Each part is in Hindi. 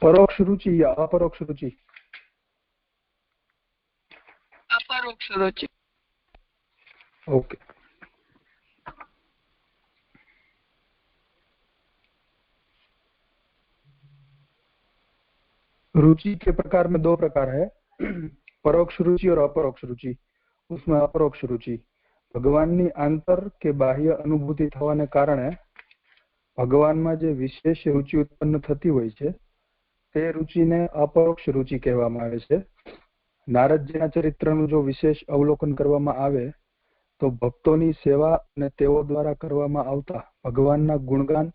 परोक्ष रुचि या अपरोक्ष रुचि? अपरोक्ष रुचि। ओके। रुचि के प्रकार में दो प्रकार है, परोक्ष रुचि और अपरोक्ष रुचि। उसमें अपरोक्ष रुचि भगवाननी आंतर के बाह्य अनुभूति थवाने कारणे भगवाનમાં જે વિશેષ રુચિ ઉત્પન્ન થતી હોય છે તે રુચિને અપરોક્ષ રુચિ કહેવામાં આવે છે. નારદજીના ચરિત્રનું જો વિશેષ અવલોકન કરવામાં આવે તો ભક્તોની સેવા અને તેઓ દ્વારા કરવામાં આવતા ભગવાનના ગુણગાન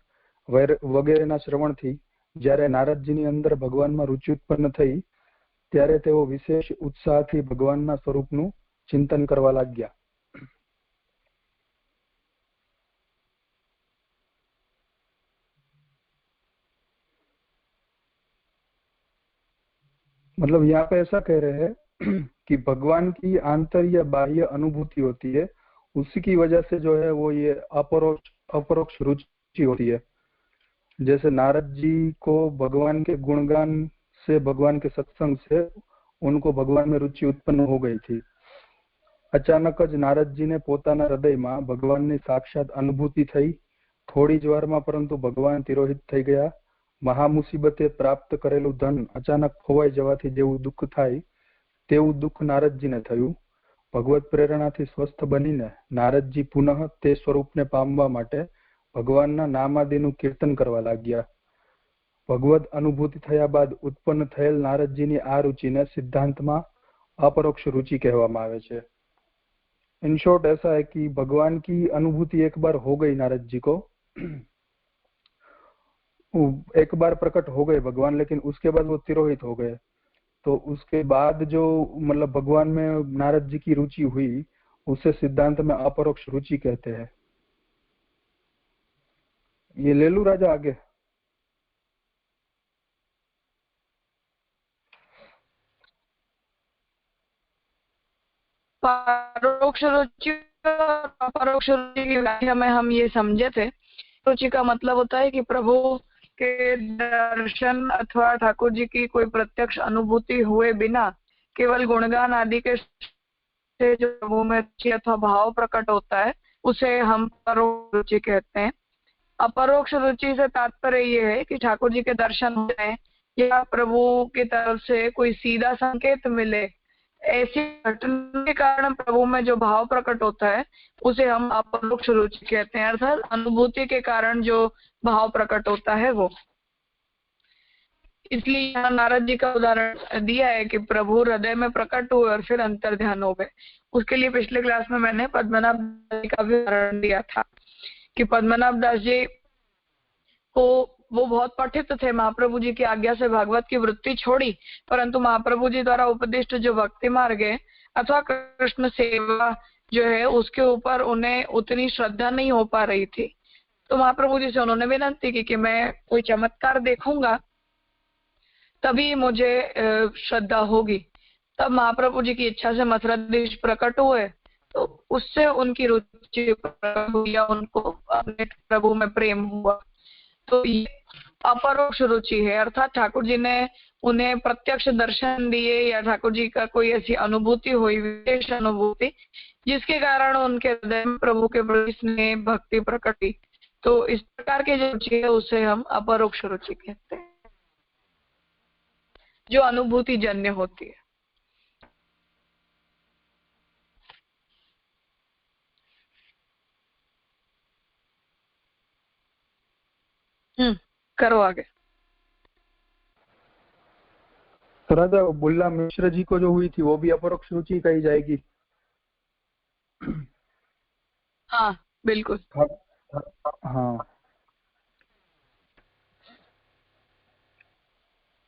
વગેરેના શ્રવણથી જ્યારે નારદજીની અંદર ભગવાનમાં રુચિ ઉત્પન્ન થઈ ત્યારે તેઓ વિશેષ ઉત્સાહથી ભગવાનના સ્વરૂપનું ચિંતન કરવા લાગ્યા. मतलब यहाँ पे ऐसा कह रहे हैं कि भगवान की आंतर या बाह्य अनुभूति होती है, उसी की वजह से जो है वो ये अपरोक्ष रुचि होती है. जैसे नारद जी को भगवान के गुणगान से, भगवान के सत्संग से उनको भगवान में रुचि उत्पन्न हो गई थी. अचानक ज नारद जी ने पोताना हृदय में भगवान ने साक्षात अनुभूति थई. थोड़ी ज वार में परंतु भगवान तिरोहित थई गया. महामुसीबते प्राप्त करेलू धन अचानक खोवाई जवाथी जेवुं दुख थाय तेवुं दुख नारदजीने थयुं. भगवत प्रेरणाथी स्वस्थ बनीने नारदजी पुनः ते स्वरूपने पामवा माटे भगवानना नामादिनुं कीर्तन करवा लाग्या. भगवत अनुभूति थया बाद उत्पन्न थयेल नारदजीनी आ रुचिने सिद्धांतमां अपरोक्ष रुचि कहेवामां आवे छे. इन शॉर्ट ऐसा है कि भगवान की अनुभूति एक बार हो गई नारद जी को, एक बार प्रकट हो गए भगवान, लेकिन उसके बाद वो तिरोहित हो गए. तो उसके बाद जो मतलब भगवान में नारद जी की रुचि हुई उसे सिद्धांत में अपरोक्ष रुचि कहते हैं. ये ले लूं राजा आगे? परोक्ष रुचि और अपरोक्ष रुचि की व्याख्या में हम ये समझे थे, रुचि का मतलब होता है कि प्रभु के दर्शन अथवा ठाकुर जी की कोई प्रत्यक्ष अनुभूति हुए बिना केवल गुणगान आदि के से जो प्रभु में रुचि अथवा भाव प्रकट होता है उसे हम परोक्ष रुचि कहते हैं. अपरोक्ष रुचि से तात्पर्य ये है कि ठाकुर जी के दर्शन हो जाए या प्रभु की तरफ से कोई सीधा संकेत मिले, ऐसी घटना के कारण प्रभु में जो भाव प्रकट होता है उसे हम अपरोक्ष रुचि कहते हैं. अर्थात अनुभूति के कारण जो भाव प्रकट होता है वो. इसलिए यहाँ नारद जी का उदाहरण दिया है कि प्रभु हृदय में प्रकट हुए और फिर अंतर ध्यान हो गए. उसके लिए पिछले क्लास में मैंने पद्मनाभ दास जी का भी उदाहरण दिया था कि पद्मनाभ दास जी को वो बहुत पठित थे. महाप्रभु जी की आज्ञा से भागवत की वृत्ति छोड़ी, परंतु महाप्रभु जी द्वारा उपदिष्ट जो भक्ति मार्ग है अथवा कृष्ण सेवा जो है उसके ऊपर उन्हें उतनी श्रद्धा नहीं हो पा रही थी. तो महाप्रभु जी से उन्होंने विनती की कि मैं कोई चमत्कार देखूंगा तभी मुझे श्रद्धा होगी. तब महाप्रभु जी की इच्छा से मथुराधीश प्रकट हुए तो उससे उनकी रुचि प्रकट हुई या उनको अपने प्रभु में प्रेम हुआ. तो ये अपरोक्ष रुचि है. अर्थात ठाकुर जी ने उन्हें प्रत्यक्ष दर्शन दिए या ठाकुर जी का कोई ऐसी अनुभूति हुई, विशेष अनुभूति, जिसके कारण उनके हृदय में प्रभु के प्रति स्नेह भक्ति प्रकट हुई. तो इस प्रकार की जो रुचि है उसे हम अपरोक्ष रुचि कहते हैं, जो अनुभूति जन्य होती है. करो आगे. तो राजा बुल्ला मिश्र जी को जो हुई थी वो भी अपरोक्ष रुचि कही जाएगी? हाँ बिल्कुल. हाँ.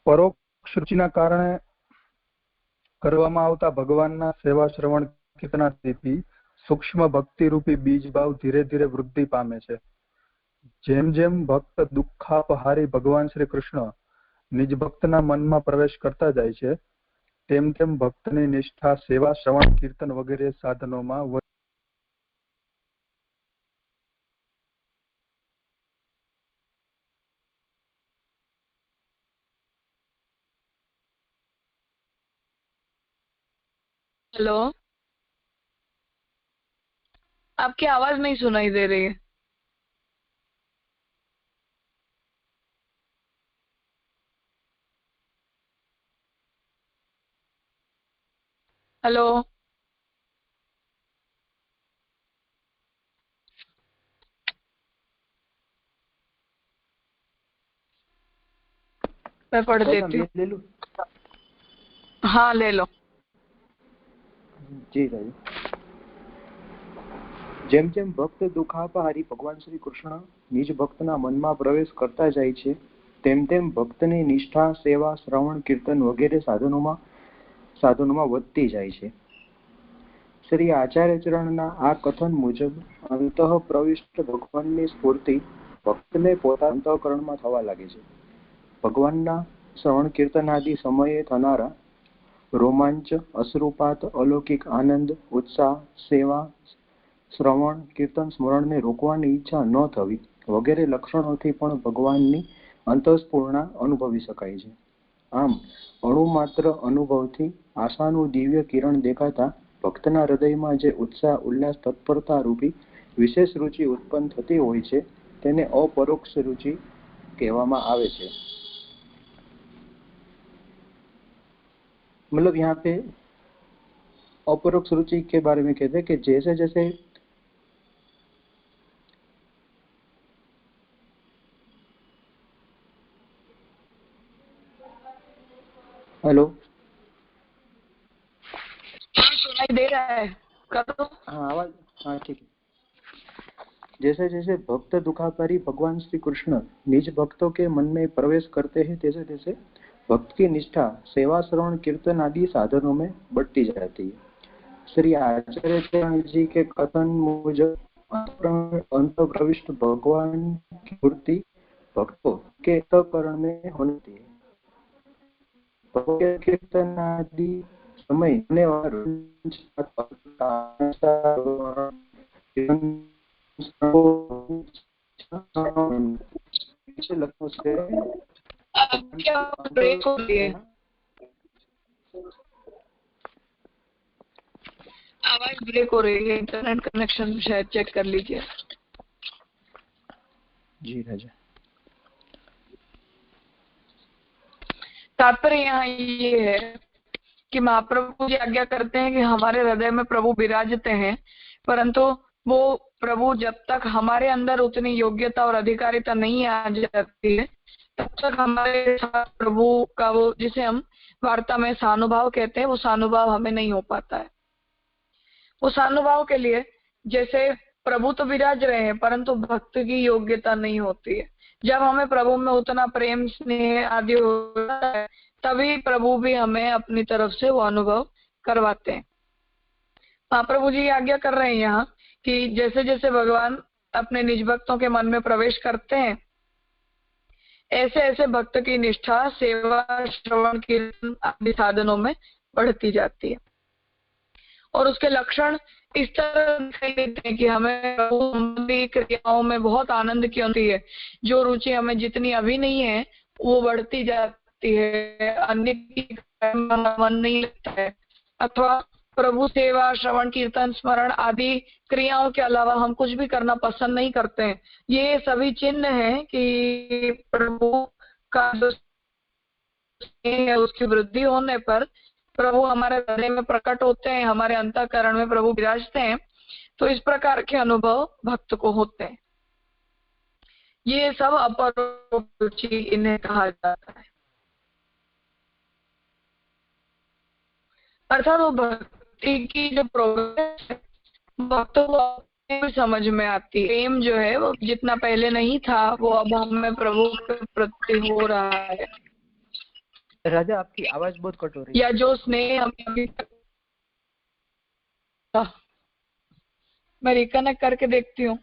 परोक्ष रुचिना कारणे કરવામાં આવતા ભગવાનના સેવા શ્રવણ કીર્તનાદિથી સૂક્ષ્મ ભક્તિ રૂપી બીજ ભાવ ધીરે ધીરે વૃદ્ધિ પામે છે. જેમ જેમ ભક્ત દુઃખાપહારી ભગવાન શ્રી કૃષ્ણ નિજ ભક્તના મનમાં પ્રવેશ કરતા જાય છે તેમ તેમ ભક્તની નિષ્ઠા સેવા શ્રવણ કીર્તન વગેરે સાધનોમાં हेलो, आपकी आवाज नहीं सुनाई दे रही है। हेलो, मैं पढ़ देती हूँ। ले लूं? हाँ ले लो। જી રાજી. જેમ જેમ ભક્ત દુખાપહારી ભગવાન શ્રી કૃષ્ણ નિજ ભક્તના મનમાં પ્રવેશ કરતા જાય છે તેમ તેમ ભક્તની નિષ્ઠા સેવા શ્રવણ કીર્તન વગેરે સાધનોમાં વધતી જાય છે. શ્રી આચાર્યચરણના આ કથન મુજબ અંતઃ પ્રવિષ્ટ ભગવાનની સ્ફૂર્તિ ભક્તને પોતાના અંતઃકરણમાં થવા લાગે છે. ભગવાનના શ્રવણ કીર્તનાદિ સમયે થનારા રોમાંચ, અશ્રુપાત, અલૌકિક આનંદ, ઉત્સાહ, સેવા, શ્રવણ કીર્તન સ્મરણને રોકવાની ઈચ્છા ન થવી વગેરે લક્ષણોથી પણ ભગવાનની અંતઃસ્ફૂર્ણા અનુભવી શકાય છે. આમ અણુમાત્ર અનુભવથી આશાનું દિવ્ય કિરણ દેખાતા ભક્તના હૃદયમાં જે ઉત્સાહ ઉલ્લાસ તત્પરતા રૂપી વિશેષ રુચિ ઉત્પન્ન થતી હોય છે તેને અપરોક્ષ રુચિ કહેવામાં આવે છે. मतलब यहाँ पे अपरोक्ष रुचि के बारे में कहते हैं कि जैसे जैसे हेलो, सुनाई दे रहा है, करो। हाँ आवाज, हाँ ठीक है. जैसे जैसे भक्त दुखाकारी भगवान श्री कृष्ण निज भक्तों के मन में प्रवेश करते हैं तैसे तैसे भक्त की निष्ठा सेवा श्रवण कीर्तन आदि साधनों में बढ़ती जाती है. श्री आचार्य जी के कथन मुजब अंत प्रविष्ट भगवान की मूर्ति भक्तों के अंतःकरण में होती है. भगवत कीर्तन आदि समय होने वाला लक्ष्यों से क्या ब्रेक हो रही है? आवाज ब्रेक हो रही है, इंटरनेट कनेक्शन शायद चेक कर लीजिए. जी राजा. तात्पर्य यहाँ ये है कि महाप्रभु जी आज्ञा करते हैं कि हमारे हृदय में प्रभु विराजते हैं, परंतु वो प्रभु जब तक हमारे अंदर उतनी योग्यता और अधिकारिता नहीं आ जाती है तब तक हमारे साथ प्रभु का वो जिसे हम वार्ता में सानुभाव कहते हैं वो सानुभाव हमें नहीं हो पाता है. वो सानुभाव के लिए जैसे प्रभु तो विराज रहे हैं परंतु भक्त की योग्यता नहीं होती है. जब हमें प्रभु में उतना प्रेम स्नेह आदि होता है तभी प्रभु भी हमें अपनी तरफ से वो अनुभव करवाते हैं. महाप्रभु जी आज्ञा कर रहे हैं यहाँ कि जैसे जैसे भगवान अपने निज भक्तों के मन में प्रवेश करते हैं ऐसे ऐसे भक्त की निष्ठा सेवा श्रवण कीर्तन आदि साधनों में बढ़ती जाती है. और उसके लक्षण इस तरह दिखाई देते हैं कि हमें प्रभु क्रियाओं में बहुत आनंद की होती है. जो रुचि हमें जितनी अभी नहीं है वो बढ़ती जाती है. अन्य की मन नहीं लगता है अथवा प्रभु सेवा श्रवण कीर्तन स्मरण आदि क्रियाओं के अलावा हम कुछ भी करना पसंद नहीं करते हैं. ये सभी चिन्ह हैं कि प्रभु का जो है उसकी वृद्धि होने पर प्रभु हमारे हृदय में प्रकट होते हैं, हमारे अंतःकरण में प्रभु विराजते हैं. तो इस प्रकार के अनुभव भक्त को होते हैं. ये सब अपरोक्ष रुचि इन्हें कहा जाता है. अर्थात वो भक्ति की जो प्रोग्रेस है भक्तों को भी समझ में आती है. प्रेम जो है वो जितना पहले नहीं था वो अब हमें प्रभु के प्रति हो रहा है. राजा आपकी आवाज बहुत कट हो रही है. या जो स्नेह हमें अभी तक मैं रिकनेक्ट करके देखती हूँ.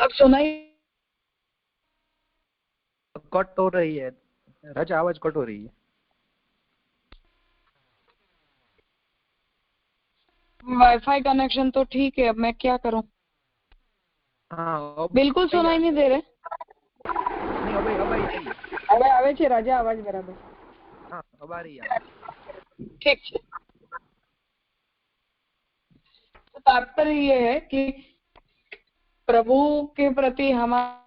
अब सुनाई कट हो रही है राजा, आवाज कट हो रही है। वाईफाई कनेक्शन तो ठीक है, अब मैं क्या करूं? हाँ बिल्कुल सुनाई नहीं दे रहे। नहीं अब હવે આવે છે રાજા અવાજ બરાબર? हाँ अब आ रही है। ठीक है। तो तात्पर्य ये है कि प्रभु के प्रति हमारा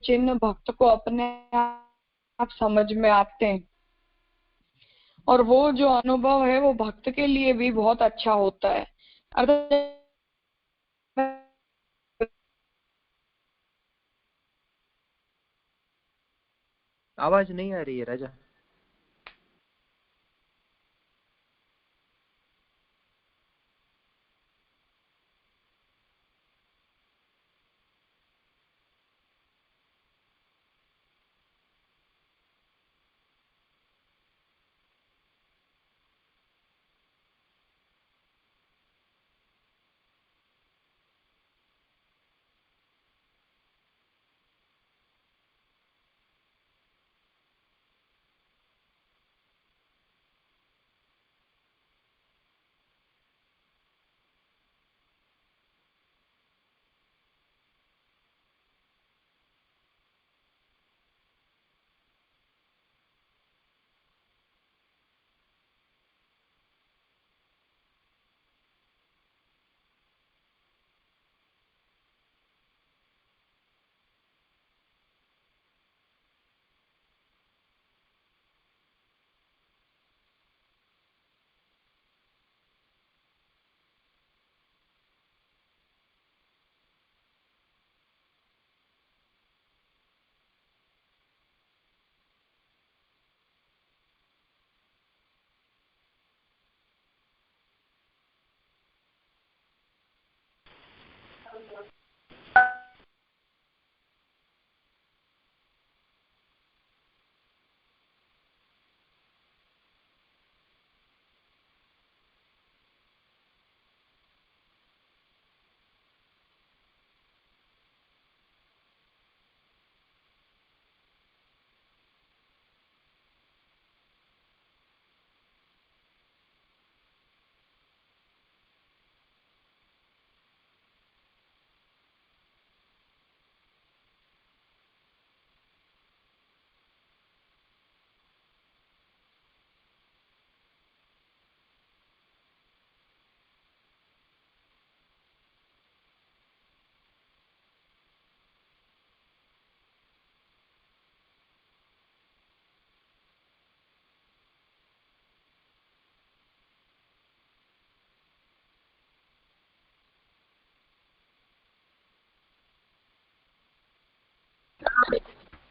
चिन्ह भक्त को अपने आप समझ में आते हैं, और वो जो अनुभव है वो भक्त के लिए भी बहुत अच्छा होता है। अर्थात आवाज नहीं आ रही है राजा।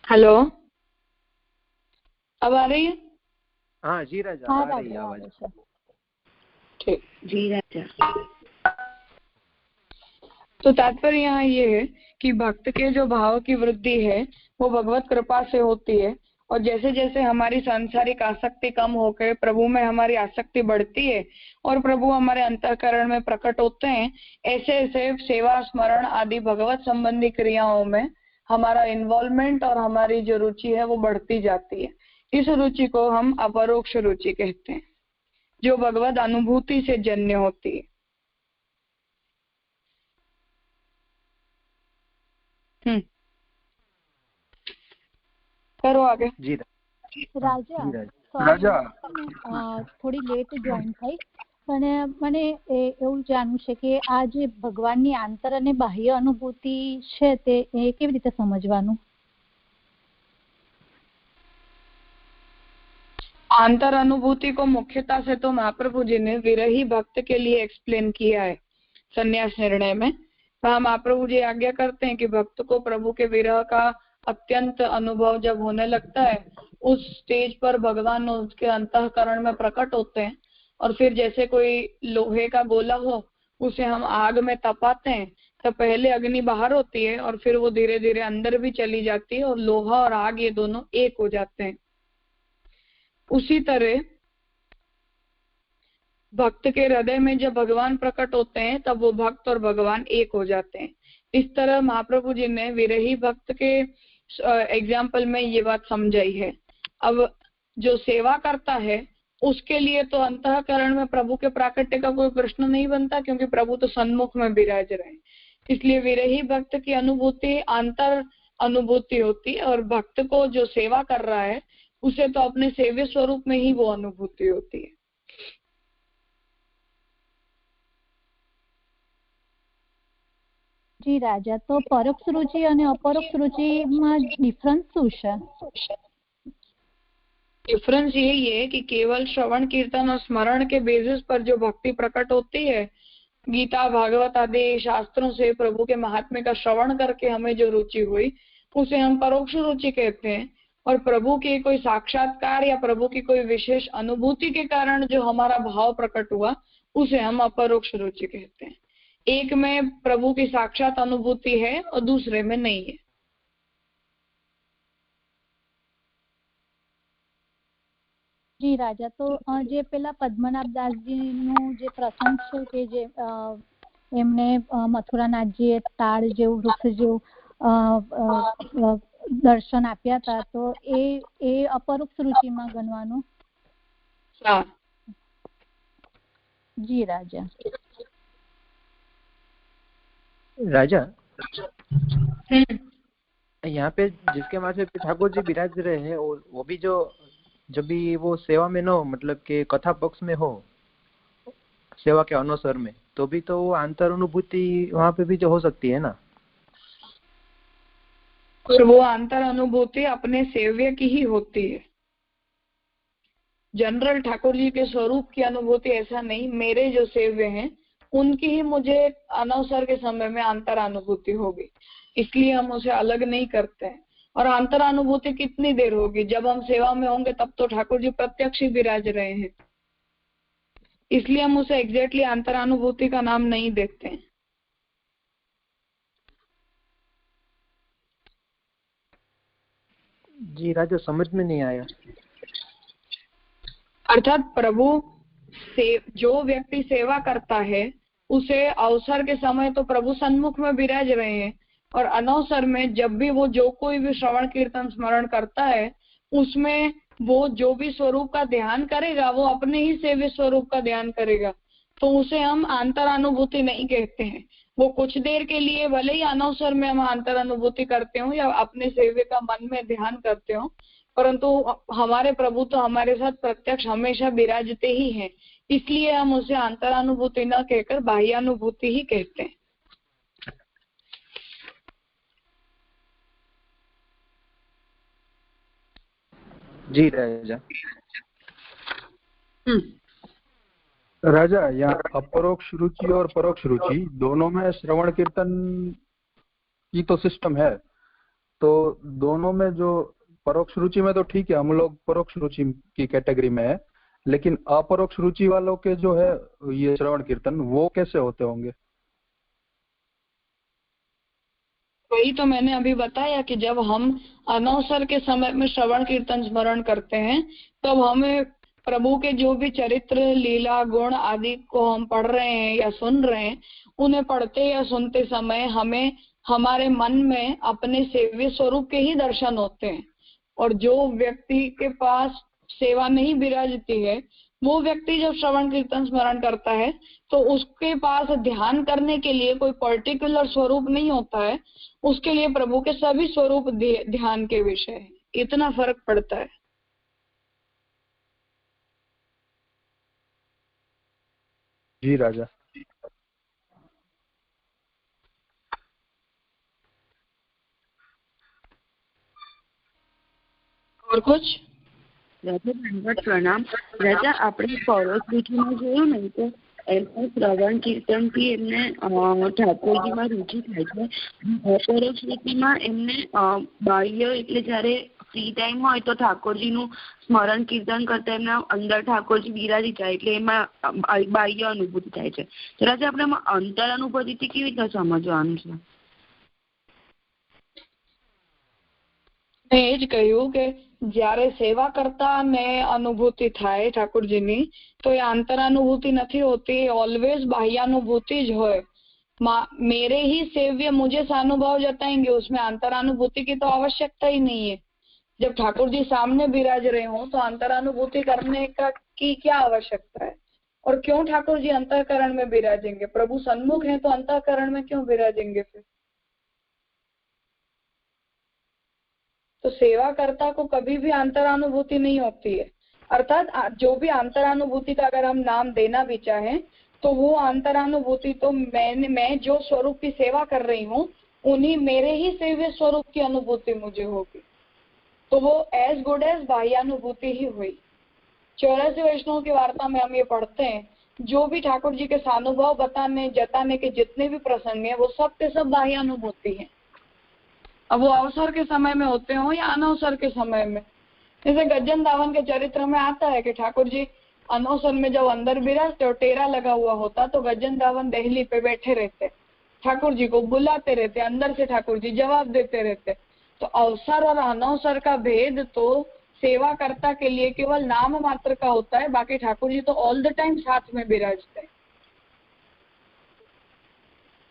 हेलो, अब आ रही है? हाँ जी राजा, आ रही है आवाज। ठीक जी राजा। तो तात्पर्य यहाँ ये है कि भक्त के जो भाव की वृद्धि है वो भगवत कृपा से होती है, और जैसे जैसे हमारी सांसारिक आसक्ति कम होकर प्रभु में हमारी आसक्ति बढ़ती है और प्रभु हमारे अंतःकरण में प्रकट होते हैं, ऐसे ऐसे सेवा स्मरण आदि भगवत संबंधी क्रियाओं में हमारा इन्वॉल्वमेंट और हमारी जो रुचि है वो बढ़ती जाती है। इस रुचि को हम अपरोक्ष रुचि कहते हैं, जो भगवत अनुभूति से जन्य होती है। करो आगे। जी રાજા થોડી લેટ જોઈન થઈ, પણ મને એવું જાણવું છે કે આ જે ભગવાનની આંતર અને બાહ્ય અનુભૂતિ છે તે કેવી રીતે સમજવાનું? आंतर अनुभूति को मुख्यता से तो महाप्रभु जी ने विरही भक्त के लिए एक्सप्लेन किया है संन्यास निर्णय में। वहाँ महाप्रभु जी आज्ञा करते हैं कि भक्त को प्रभु के विरह का अत्यंत अनुभव जब होने लगता है, उस स्टेज पर भगवान उसके अंतःकरण में प्रकट होते हैं, और फिर जैसे कोई लोहे का गोला हो उसे हम आग में तपाते हैं, तो पहले अग्नि बाहर होती है और फिर वो धीरे धीरे अंदर भी चली जाती है और लोहा और आग ये दोनों एक हो जाते हैं। उसी तरह भक्त के हृदय में जब भगवान प्रकट होते हैं तब वो भक्त और भगवान एक हो जाते हैं। इस तरह महाप्रभु जी ने विरही भक्त के एग्जाम्पल में ये बात समझाई है। अब जो सेवा करता है उसके लिए तो अंतःकरण में प्रभु के प्राकट्य का कोई प्रश्न नहीं बनता, क्योंकि प्रभु तो सन्मुख में विराज रहे। इसलिए विरही भक्त की अनुभूति अंतर अनुभूति होती है, और भक्त को जो सेवा कर रहा है उसे तो अपने सेव्य स्वरूप में ही वो अनुभूति होती है। जी राजा, तो परोक्ष रुचि અને अपरोक्ष रुचि में डिफरेंस શું છે? डिफरेंस यही है कि केवल श्रवण कीर्तन और स्मरण के बेसिस पर जो भक्ति प्रकट होती है, गीता भागवत आदि शास्त्रों से प्रभु के महात्म्य का श्रवण करके हमें जो रुचि हुई उसे हम परोक्ष रुचि कहते हैं। और प्रभु के कोई साक्षात्कार या प्रभु की कोई विशेष अनुभूति के कारण जो हमारा भाव प्रकट हुआ उसे हम अपरोक्ष रुचि कहते हैं। एक में प्रभु की साक्षात अनुभूति है और दूसरे में नहीं है। जी राजा, तो जे पेला पद्मनाभ दासजीનું જે પ્રસંગ છે કે જે એમને મથુરાનાથજીએ તાળ જેવું વૃક્ષ જેવું દર્શન આપ્યા હતા, તો એ અપરોક્ષ રુચિમાં ગણવાનું? हाँ जी राजा। राजा यहाँ पे जिसके माथे पे ठाकुर जी विराज रहे हैं वो भी जो जब भी वो सेवा में न हो, मतलब कि कथा पक्ष में हो, सेवा के अनुसार में, तो भी तो वो अंतर अनुभूति वहाँ पे भी जो हो सकती है ना। और वो अंतर अनुभूति अपने सेव्य की ही होती है। जनरल ठाकुर जी के स्वरूप की अनुभूति ऐसा नहीं, मेरे जो सेव्य हैं उनकी ही मुझे अनवसर के समय में अंतर अनुभूति होगी, इसलिए हम उसे अलग नहीं करते हैं। और अंतर अनुभूति कितनी देर होगी? जब हम सेवा में होंगे तब तो ठाकुर जी प्रत्यक्ष ही विराज रहे हैं, इसलिए हम उसे एग्जैक्टली अंतर अनुभूति का नाम नहीं देते हैं। जी राजा, समझ में नहीं आया। अर्थात प्रभु से जो व्यक्ति सेवा करता है उसे अवसर के समय तो प्रभु सन्मुख में विराज रहे हैं, और अनवसर में जब भी वो जो कोई भी श्रवण कीर्तन स्मरण करता है उसमें वो जो भी स्वरूप का ध्यान करेगा वो अपने ही सेव्य स्वरूप का ध्यान करेगा, तो उसे हम अंतर अनुभूति नहीं कहते हैं। वो कुछ देर के लिए भले ही अनवसर में हम अंतर अनुभूति करते हो या अपने सेव्य का मन में ध्यान करते हो, परंतु हमारे प्रभु तो हमारे साथ प्रत्यक्ष हमेशा विराजते ही हैं, इसलिए हम उसे अंतर अनुभूति न कहकर बाह्य अनुभूति ही कहते हैं। जी राजा। राजा, यहाँ अपरोक्ष रुचि और परोक्ष रुचि दोनों में श्रवण कीर्तन की तो सिस्टम है, तो दोनों में जो परोक्ष रुचि में तो ठीक है, हम लोग परोक्ष रुचि की कैटेगरी में है, लेकिन अपरोक्ष रुचि वालों के जो है ये श्रवण कीर्तन वो कैसे होते होंगे? वही तो मैंने अभी बताया कि जब हम अनवसर के समय में श्रवण कीर्तन स्मरण करते हैं तब हमें प्रभु के जो भी चरित्र लीला गुण आदि को हम पढ़ रहे हैं या सुन रहे हैं, उन्हें पढ़ते या सुनते समय हमें हमारे मन में अपने सेव्य स्वरूप के ही दर्शन होते हैं। और जो व्यक्ति के पास सेवा नहीं विराजती है वो व्यक्ति जब श्रवण कीर्तन स्मरण करता है तो उसके पास ध्यान करने के लिए कोई पर्टिकुलर स्वरूप नहीं होता है, उसके लिए प्रभु के सभी स्वरूप ध्यान के विषय है। इतना फर्क पड़ता है। जी राजा। और कुछ? राजा धन्यवाद, प्रणाम। राजा, આપણે પરોક્ષ રૂચિમાં જોયું ને તો એમને શ્રવણ કીર્તન થી એમને ઠાકોરજીમાં રુચિ થાય છે। અપરોક્ષ રૂચિમાં એમને બાહ્ય એટલે જ્યારે ફ્રી ટાઈમ હોય તો ઠાકોરજીનું સ્મરણ કીર્તન કરતા એમના અંદર ઠાકોરજી બિરાજી જાય એટલે એમાં બાહ્ય અનુભૂતિ થાય છે। તો રાજા આપણે અંતર અનુભૂતિ કેવી રીતે સમજવાનું છે? મેં એ જ કહ્યું કે જ્યારે સેવા કરતા ને અનુભૂતિ થાય ઠાકોરજીની તો એ આંતરાનુભૂતિ નથી હોતી, ઓલવેઝ બાહ્યાનુભૂતિ જ હોય। मेरे ही सेव्य मुझे सानुभव जताएंगे, उसमें अंतरानुभूति की तो आवश्यकता ही नहीं है। जब ठाकुर जी सामने विराज रहे हों तो अंतरानुभूति करने की क्या आवश्यकता है? और क्यों ठाकुर जी अंतःकरण में विराजेंगे? प्रभु सन्मुख है तो अंतःकरण में क्यों विराजेंगे फिर? तो सेवाकर्ता को कभी भी अंतरानुभूति नहीं होती है। अर्थात जो भी अंतरानुभूति का अगर हम नाम देना भी चाहें तो वो अंतरानुभूति तो मैं जो स्वरूप की सेवा कर रही हूँ उन्हीं मेरे ही सेव्य स्वरूप की अनुभूति मुझे होगी, तो वो एज गुड एज बाह्यानुभूति ही हुई। 84 वैष्णव की वार्ता में हम ये पढ़ते हैं, जो भी ठाकुर जी के सानुभव बताने जताने के जितने भी प्रसंग है वो सब के सब बाह्यानुभूति है। अब वो अवसर के समय में होते हो या अनवसर के समय में। जैसे गज्जन दावन के चरित्र में आता है कि ठाकुर जी अनवसर में जब अंदर विराजते और टेरा लगा हुआ होता तो गज्जन दावन दहली पे बैठे रहते, ठाकुर जी को बुलाते रहते, अंदर से ठाकुर जी जवाब देते रहते। तो अवसर और अनवसर का भेद तो सेवाकर्ता के लिए केवल नाम मात्र का होता है, बाकी ठाकुर जी तो ऑल द टाइम साथ में विराजते हैं।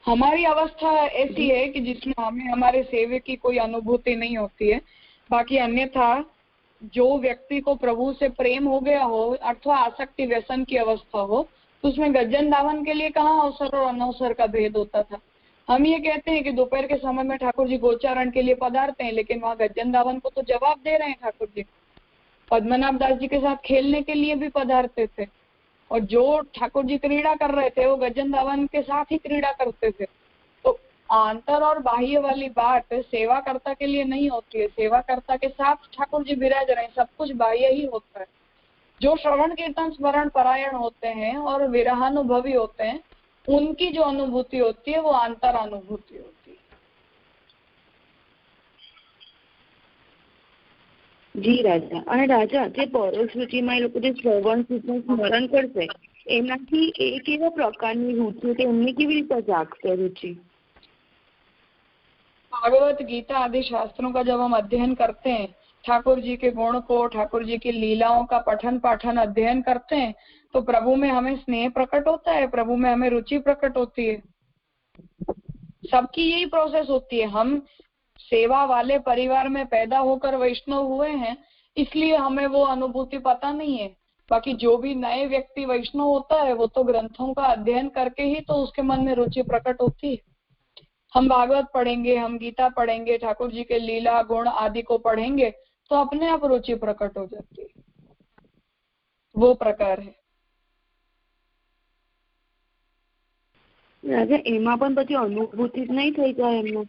हमारी अवस्था ऐसी है कि जिसमें हमें हमारे सेवे की कोई अनुभूति नहीं होती है। बाकी अन्यथा जो व्यक्ति को प्रभु से प्रेम हो गया हो अथवा आसक्ति व्यसन की अवस्था हो तो उसमें गज्जन दावन के लिए कहाँ अवसर और अनवसर का भेद होता था। हम ये कहते हैं कि दोपहर के समय में ठाकुर जी गोचारण के लिए पधारते हैं, लेकिन वहाँ गज्जन दावन को तो जवाब दे रहे हैं ठाकुर जी। पद्मनाभ दास जी के साथ खेलने के लिए भी पधारते थे और जो ठाकुर जी क्रीड़ा कर रहे थे वो गज्जन दावन के साथ ही क्रीड़ा करते थे। तो आंतर और बाह्य वाली बात सेवाकर्ता के लिए नहीं होती है। सेवाकर्ता के साथ ठाकुर जी विराज रहे, सब कुछ बाह्य ही होता है। जो श्रवण कीर्तन स्मरण परायण होते हैं और विरहानुभवी होते हैं उनकी जो अनुभूति होती है वो अंतरानुभूति होती है। જી રાજા, અને રાજા જે પરોક્ષ રુચિમાં એ લોકો જે શ્રવણ કીર્તન સ્મરણ કરશે એનાથી એ કેવા પ્રકારની રુચિ કે એમને કેવી રીતે જાગશે રુચि? भागवत गीता आदि शास्त्रों का जब हम अध्ययन करते हैं, ठाकुर जी के गुण को, ठाकुर जी की लीलाओं का पठन पाठन अध्ययन करते हैं तो प्रभु में हमें स्नेह प्रकट होता है, प्रभु में हमें रुचि प्रकट होती है। सबकी यही प्रोसेस होती है। हम सेवा वाले परिवार में पैदा होकर वैष्णव हुए हैं इसलिए हमें वो अनुभूति पता नहीं है। बाकी जो भी नए व्यक्ति वैष्णव होता है वो तो ग्रंथों का अध्ययन करके ही तो उसके मन में रुचि प्रकट होती है। हम भागवत पढ़ेंगे, हम गीता पढ़ेंगे, ठाकुर जी के लीला गुण आदि को पढ़ेंगे तो अपने आप रुचि प्रकट हो जाती है। वो प्रकार है। राजा एमा पण પછી અનુભૂતિ નહીં થઈ જાય એમને?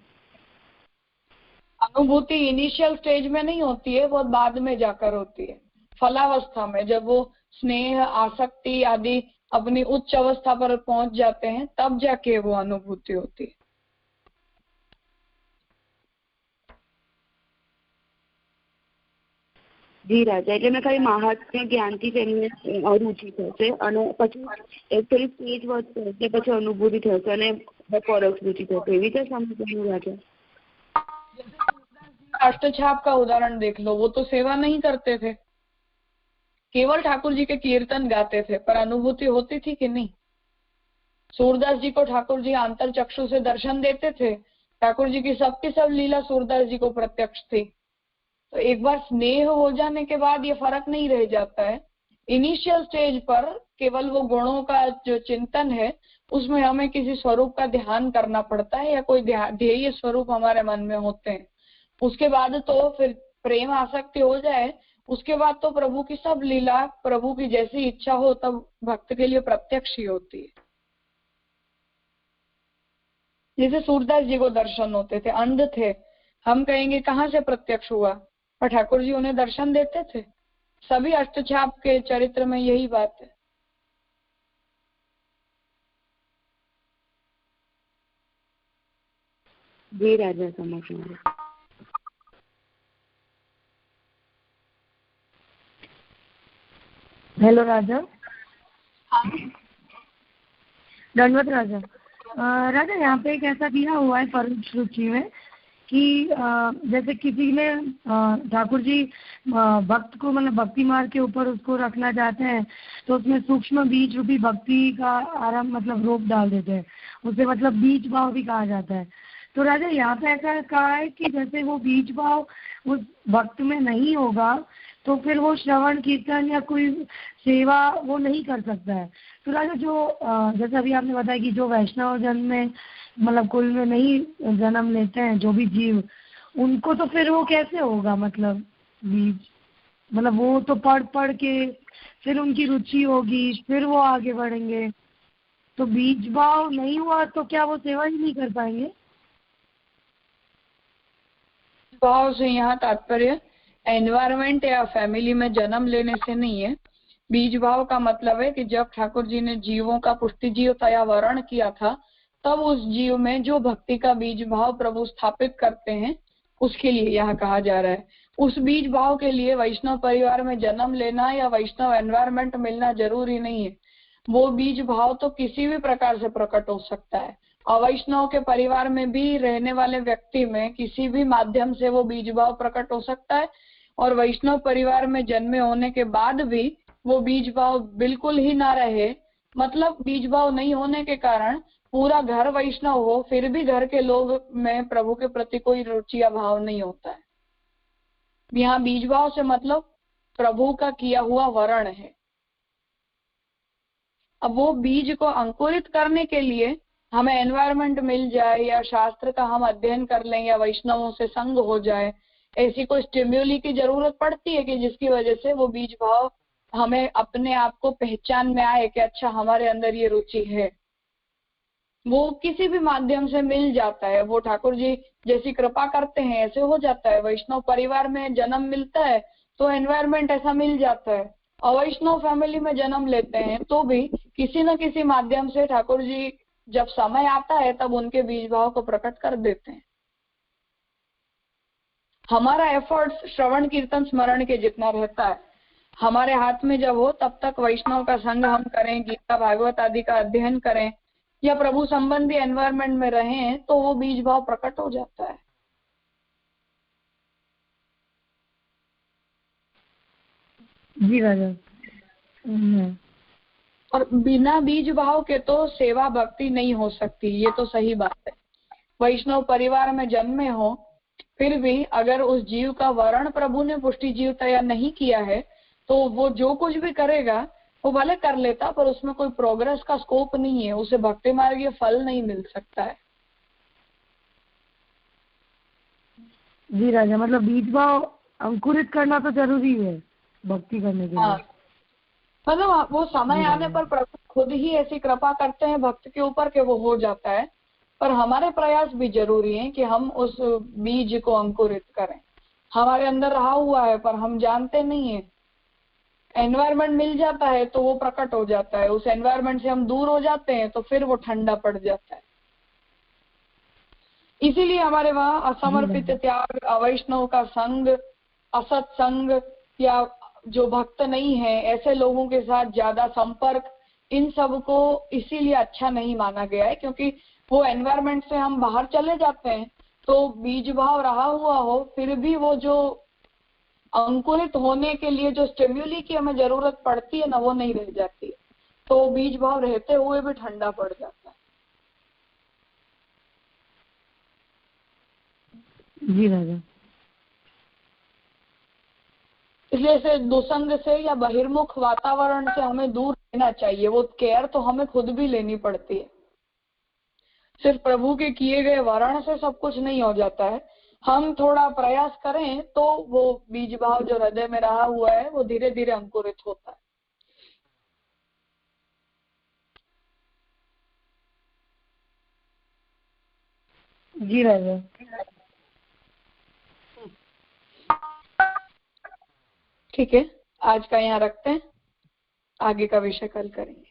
अनुभूति इनिशियल स्टेज में नहीं होती है, बहुत बाद में जाकर होती है। फलावस्था में जब वो स्नेह आसक्ति आदि अपनी उच्च अवस्था पर पहुंच जाते हैं तब जाके वो अनुभूति होती है। જી રાજા, એટલે મેં ખાલી મહાત્મ્ય જ્ઞાનથી તેમને અરુચિ થશે અને પછી થોડી સ્ટેજ વધશે એટલે પછી અનુભૂતિ થશે અને પરોક્ષ રુચિ થશે, એવી રીતે સમજવાનું રાજા? अष्टछाप का उदाहरण देख लो, वो तो सेवा नहीं करते थे, केवल ठाकुर जी के कीर्तन गाते थे, पर अनुभूति होती थी कि नहीं? सूरदास जी को ठाकुर जी अंतर चक्षु से दर्शन देते थे, ठाकुर जी की सबकी सब लीला सूरदास जी को प्रत्यक्ष थी। तो एक बार स्नेह हो जाने के बाद ये फर्क नहीं रह जाता है। इनिशियल स्टेज पर केवल वो गुणों का जो चिंतन है उसमें हमें किसी स्वरूप का ध्यान करना पड़ता है या कोई ध्येय स्वरूप हमारे मन में होते हैं। उसके बाद तो फिर प्रेम आसक्ति हो जाए, उसके बाद तो प्रभु की सब लीला प्रभु की जैसी इच्छा हो तब भक्त के लिए प्रत्यक्ष ही होती है। जैसे सूरदास जी को दर्शन होते थे, अंध थे, हम कहेंगे कहाँ से प्रत्यक्ष हुआ, पर ठाकुर जी उन्हें दर्शन देते थे। सभी अष्टछाप के चरित्र में यही बात है। जी राजा, समझ में। हेलो राजा। दंडवत राजा। राजा, यहाँ पे एक ऐसा दिया हुआ है परोक्ष रुचि में कि जैसे किसी ने ठाकुर जी भक्त को मतलब भक्ति मार्ग के ऊपर उसको रखना चाहते हैं तो उसमें सूक्ष्म बीज रूपी भक्ति का आरंभ मतलब रोप डाल देते हैं, उसे मतलब बीज भाव भी कहा जाता है। तो राजा यहाँ पे ऐसा कहा है कि जैसे वो बीज भाव उस भक्त में नहीं होगा तो फिर वो श्रवण कीर्तन या कोई सेवा वो नहीं कर सकता है। तो राजा जो जैसे अभी आपने बताया कि जो वैष्णव जन्म में मतलब कुल में नहीं जन्म लेते हैं जो भी जीव, उनको तो फिर वो कैसे होगा मतलब बीज, मतलब वो तो पढ़ के फिर उनकी रुचि होगी फिर वो आगे बढ़ेंगे। तो बीज भाव नहीं हुआ तो क्या वो सेवा ही नहीं कर पाएंगे? भाव से यहाँ तात्पर्य एनवायरमेंट या फैमिली में जन्म लेने से नहीं है। बीज भाव का मतलब है कि जब ठाकुर जी ने जीवों का पुष्टि जीवतया वर्ण किया था तब उस जीव में जो भक्ति का बीज भाव प्रभु स्थापित करते हैं उसके लिए यहाँ कहा जा रहा है। उस बीज भाव के लिए वैष्णव परिवार में जन्म लेना या वैष्णव एनवायरमेंट मिलना जरूरी नहीं है। वो बीज भाव तो किसी भी प्रकार से प्रकट हो सकता है। अवैष्णव के परिवार में भी रहने वाले व्यक्ति में किसी भी माध्यम से वो बीज भाव प्रकट हो सकता है और वैष्णव परिवार में जन्मे होने के बाद भी वो बीज भाव बिल्कुल ही ना रहे, मतलब बीज भाव नहीं होने के कारण पूरा घर वैष्णव हो फिर भी घर के लोग में प्रभु के प्रति कोई रुचि या भाव नहीं होता है। यहाँ बीज भाव से मतलब प्रभु का किया हुआ वर्ण है। अब वो बीज को अंकुरित करने के लिए हमें एनवायरनमेंट मिल जाए या शास्त्र का हम अध्ययन कर लें या वैष्णवों से संग हो जाए, ऐसी कोई स्टिम्युली की जरूरत पड़ती है कि जिसकी वजह से वो बीज भाव हमें अपने आप को पहचान में आए कि अच्छा हमारे अंदर ये रुचि है। वो किसी भी माध्यम से मिल जाता है, वो ठाकुर जी जैसी कृपा करते हैं ऐसे हो जाता है। वैष्णव परिवार में जन्म मिलता है तो एनवायरनमेंट ऐसा मिल जाता है। अवैष्णव फैमिली में जन्म लेते हैं तो भी किसी न किसी माध्यम से ठाकुर जी जब समय आता है तब उनके बीज भाव को प्रकट कर देते हैं। हमारा एफर्ट्स श्रवण कीर्तन स्मरण के जितना रहता है, हमारे हाथ में जब हो तब तक वैष्णव का संग हम करें, गीता भागवत आदि का अध्ययन करें या प्रभु संबंधी एनवायरनमेंट में रहें तो वो बीज भाव प्रकट हो जाता है। जी राजा। और बिना बीज भाव के तो सेवा भक्ति नहीं हो सकती, ये तो सही बात है। वैष्णव परिवार में जन्मे हो फिर भी अगर उस जीव का वर्ण प्रभु ने पुष्टि जीव तैयार नहीं किया है तो वो जो कुछ भी करेगा वो भले कर लेता पर उसमें कोई प्रोग्रेस का स्कोप नहीं है, उसे भक्ति मार्गीय फल नहीं मिल सकता है। जी राजा, मतलब बीज भाव अंकुरित करना तो जरूरी है भक्ति करने के लिए। मतलब वो समय आने पर प्रभु खुद ही ऐसी कृपा करते हैं भक्त के ऊपर कि वो हो जाता है, पर हमारे प्रयास भी जरूरी है कि हम उस बीज को अंकुरित करें। हमारे अंदर रहा हुआ है पर हम जानते नहीं है। एनवायरनमेंट मिल जाता है तो वो प्रकट हो जाता है, उस एनवायरनमेंट से हम दूर हो जाते हैं तो फिर वो ठंडा पड़ जाता है। इसीलिए हमारे वहाँ असमर्पित त्याग, अवैष्णव का संग, असत संग या जो भक्त नहीं है ऐसे लोगों के साथ ज्यादा संपर्क, इन सब को इसीलिए अच्छा नहीं माना गया है क्योंकि वो एनवायरनमेंट से हम बाहर चले जाते हैं तो बीज भाव रहा हुआ हो फिर भी वो जो अंकुरित होने के लिए जो स्टिम्युली की हमें जरूरत पड़ती है ना वो नहीं रह जाती, तो बीज भाव रहते हुए भी ठंडा पड़ जाता है। जी राजा। इसलिए से दुसंग से या बहिर्मुख वातावरण से हमें दूर रहना चाहिए। वो केयर तो हमें खुद भी लेनी पड़ती है। सिर्फ प्रभु के किए गए वर्ण से सब कुछ नहीं हो जाता है, हम थोड़ा प्रयास करें तो वो बीज भाव जो हृदय में रहा हुआ है वो धीरे धीरे अंकुरित होता है। जी राजा। ठीक है, आज का यहाँ रखते हैं, आगे का विषय कल करेंगे।